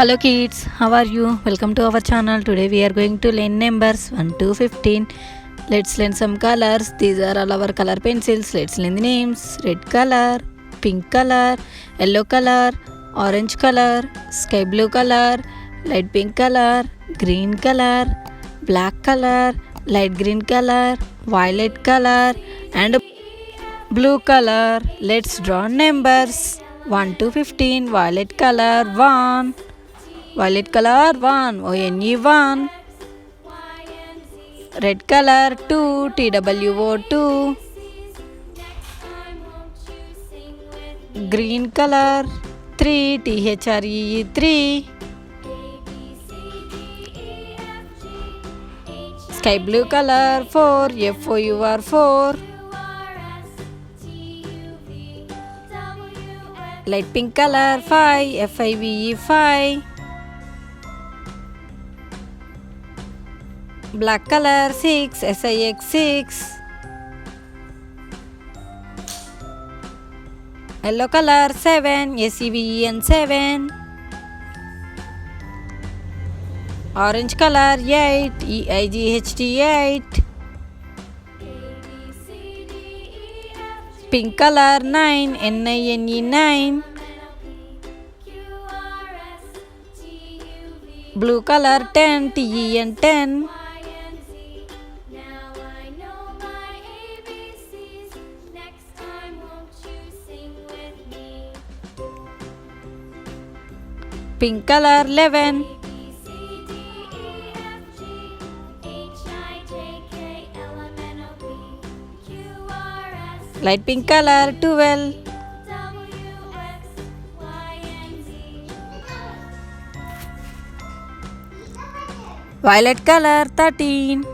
Hello kids, how are you? Welcome to our channel. Today we are going to learn numbers 1 to 15. Let's learn some colors. These are all our color pencils. Let's learn the names. Red color, pink color, yellow color, orange color, sky blue color, light pink color, green color, black color, light green color, violet color and blue color. Let's draw numbers 1 to 15. Violet color 1. Violet color 1, ONE 1. Red color 2, TWO 2. Green color 3, THREE 3. Sky blue color 4, FOUR 4. Light pink color 5, FIVE 5. Black color 6, SIX 6. Yellow color 7, SEVEN 7. Orange color 8, EIGHT 8. Pink color 9, NINE 9. Blue color 10, TEN 10. Pink color 11. Light pink color 12. Violet color 13.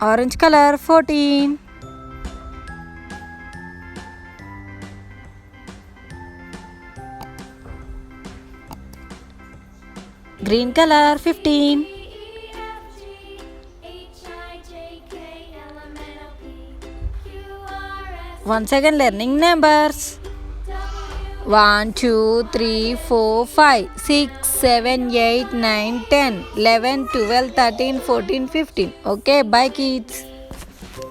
Orange color 14. Green color 15. Once again learning numbers. 1, 2, 3, 4, 5, 6, 7, 8, 9, 10, 11, 12, 13, 14, 15. Okay, bye kids.